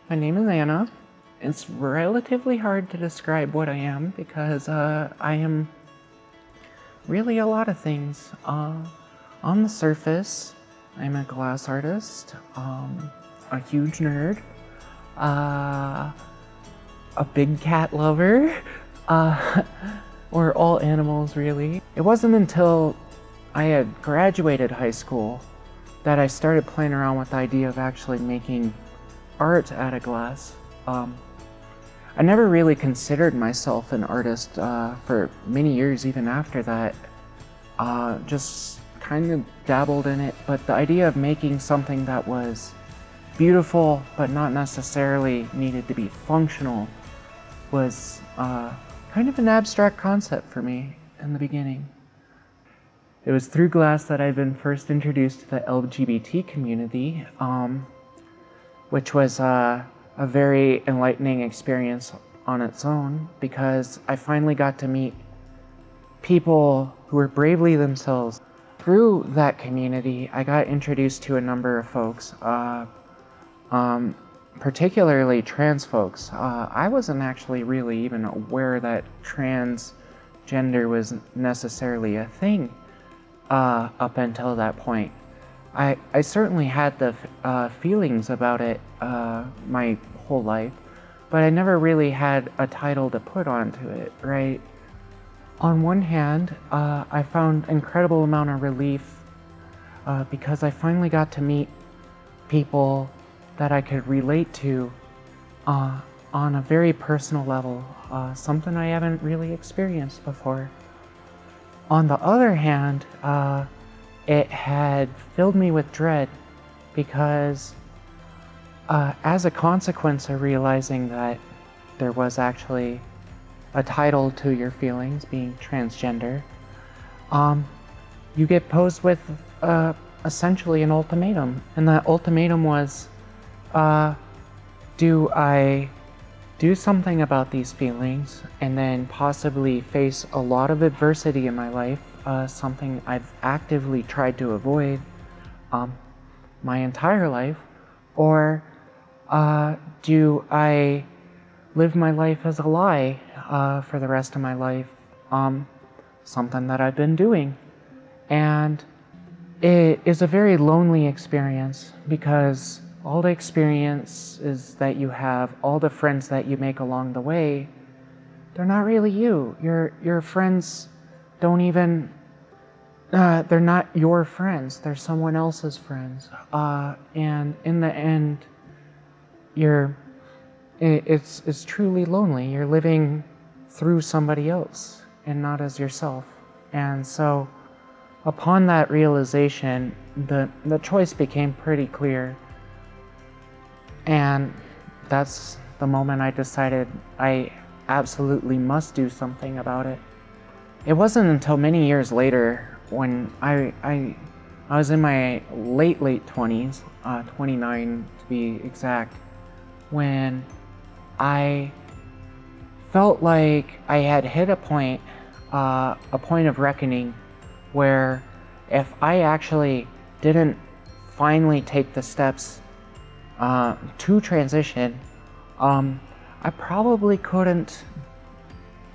My name is Anna. It's relatively hard to describe what I am because I am really a lot of things. On the surface, I'm a glass artist, a huge nerd, a big cat lover, or all animals really. It wasn't until I had graduated high school that I started playing around with the idea of actually making art out of glass. I never really considered myself an artist for many years even after that. Just kind of dabbled in it, but the idea of making something that was beautiful but not necessarily needed to be functional was kind of an abstract concept for me in the beginning. It was through glass that I've been first introduced to the LGBT community, which was a very enlightening experience on its own because I finally got to meet people who were bravely themselves. Through that community, I got introduced to a number of folks, particularly trans folks. I wasn't actually really even aware that transgender was necessarily a thing up until that point. I certainly had the feelings about it my whole life, but I never really had a title to put onto it, right? On one hand, I found an incredible amount of relief because I finally got to meet people that I could relate to on a very personal level, something I haven't really experienced before. On the other hand, it had filled me with dread because as a consequence of realizing that there was actually a title to your feelings, being transgender, you get posed with essentially an ultimatum. And that ultimatum was, do I do something about these feelings and then possibly face a lot of adversity in my life, something I've actively tried to avoid my entire life, or do I live my life as a lie for the rest of my life, something that I've been doing. And it is a very lonely experience because all the experiences that you have, all the friends that you make along the way, they're not really you. Your friends don't even, they're not your friends, they're someone else's friends. And in the end, it's truly lonely. You're living through somebody else and not as yourself. And so upon that realization, the choice became pretty clear. And that's the moment I decided I absolutely must do something about it. It wasn't until many years later when I was in my late 20s, 29 to be exact, when I felt like I had hit a point of reckoning where if I actually didn't finally take the steps to transition, I probably couldn't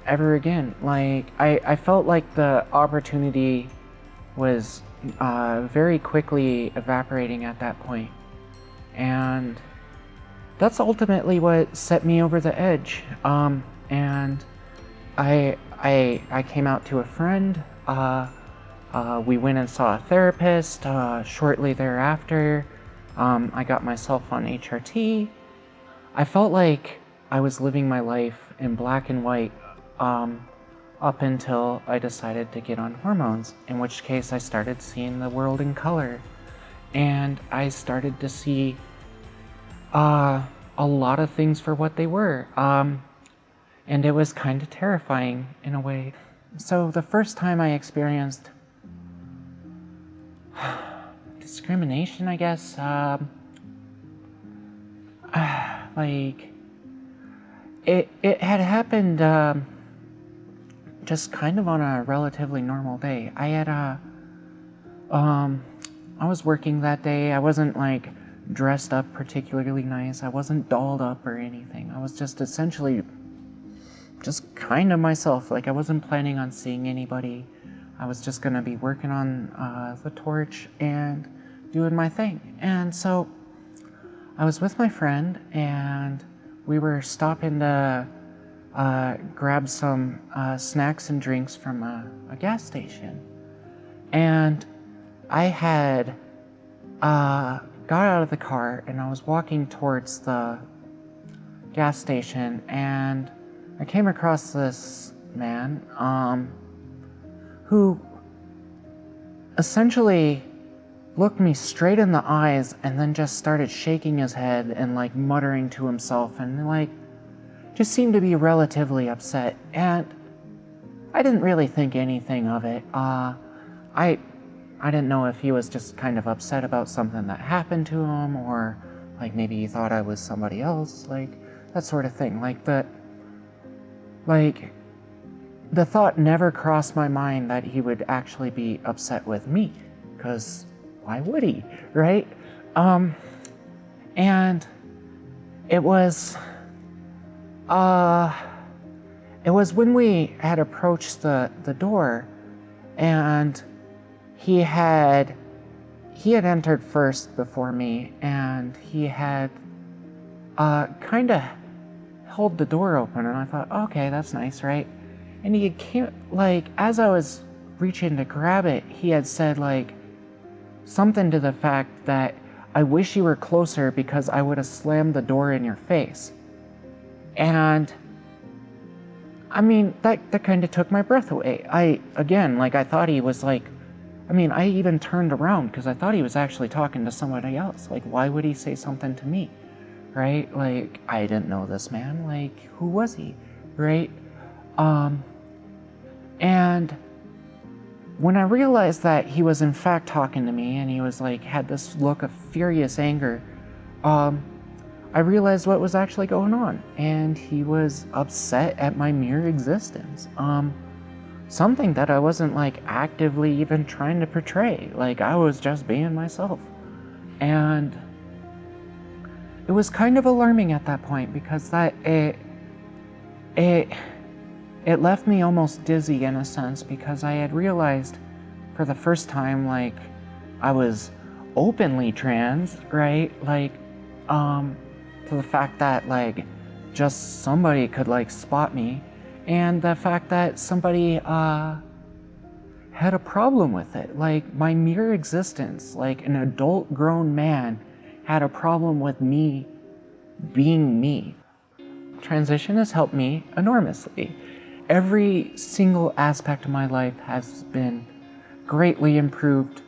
ever again. Like, I felt like the opportunity was very quickly evaporating at that point. And that's ultimately what set me over the edge. And I came out to a friend. We went and saw a therapist. Shortly thereafter, I got myself on HRT. I felt like I was living my life in black and white up until I decided to get on hormones, in which case I started seeing the world in color. And I started to see a lot of things for what they were. And it was kind of terrifying in a way. So the first time I experienced discrimination, I guess, like, it had happened just kind of on a relatively normal day. I was working that day. I wasn't like dressed up particularly nice. I wasn't dolled up or anything. I was just essentially just kind of myself. Like, I wasn't planning on seeing anybody. I was just gonna be working on the torch and doing my thing. And so I was with my friend, and we were stopping to grab some snacks and drinks from a gas station. And I had got out of the car, and I was walking towards the gas station, and I came across this man who essentially looked me straight in the eyes and then just started shaking his head and like muttering to himself, and like just seemed to be relatively upset. And I didn't really think anything of it. I didn't know if he was just kind of upset about something that happened to him, or like maybe he thought I was somebody else, like that sort of thing. Like the thought never crossed my mind that he would actually be upset with me, because why would he, right? And it was when we had approached the door, and he had entered first before me, and he had kind of held the door open, and I thought, okay, that's nice, right? And he came, like, as I was reaching to grab it, he had said, like, something to the fact that I wish you were closer because I would have slammed the door in your face. And I mean, that kind of took my breath away. I thought he was like, I even turned around because I thought he was actually talking to somebody else. Like, why would he say something to me, right? Like, I didn't know this man. Like, who was he, right? And when I realized that he was in fact talking to me, and he was like, had this look of furious anger, I realized what was actually going on, and he was upset at my mere existence. Something that I wasn't like actively even trying to portray. Like, I was just being myself. And it was kind of alarming at that point, because it left me almost dizzy in a sense, because I had realized for the first time, like, I was openly trans, right? Like, to the fact that, like, just somebody could, like, spot me, and the fact that somebody had a problem with it. Like, my mere existence, like an adult grown man, had a problem with me being me. Transition has helped me enormously. Every single aspect of my life has been greatly improved.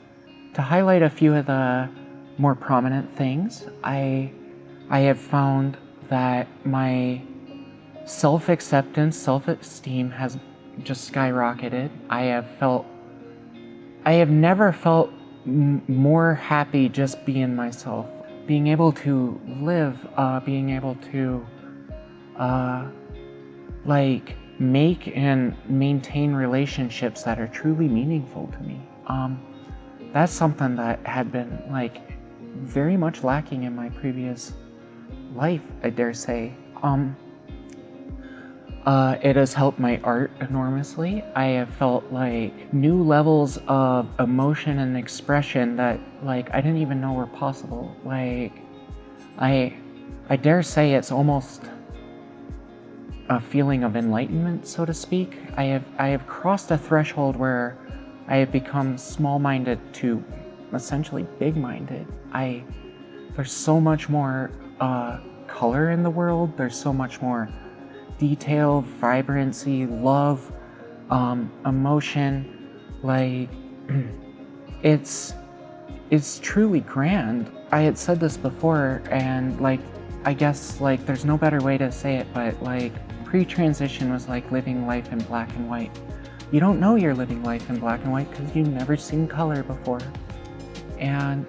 To highlight a few of the more prominent things, I have found that my self-acceptance, self-esteem has just skyrocketed. I have never felt more happy just being myself. Being able to live, being able to like make and maintain relationships that are truly meaningful to me. That's something that had been like very much lacking in my previous life, I dare say. It has helped my art enormously. I have felt like new levels of emotion and expression that like I didn't even know were possible. Like I dare say it's almost a feeling of enlightenment, so to speak. I have crossed a threshold where I have become small-minded to essentially big-minded. There's so much more color in the world. There's so much more detail, vibrancy, love, emotion. Like it's truly grand. I had said this before, and like I guess like there's no better way to say it, but like pre-transition was like living life in black and white. You don't know you're living life in black and white because you've never seen color before. And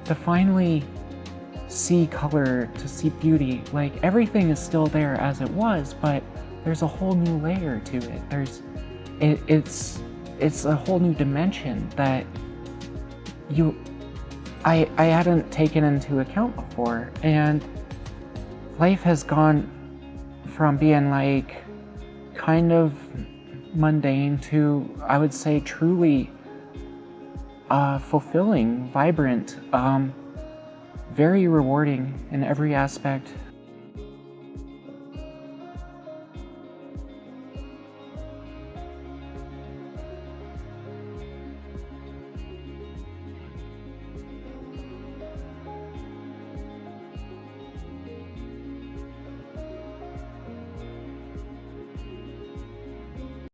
to finally see color, to see beauty, like everything is still there as it was, but there's a whole new layer to it. It's a whole new dimension that I hadn't taken into account before. And life has gone from being like kind of mundane to, I would say, truly fulfilling, vibrant, very rewarding in every aspect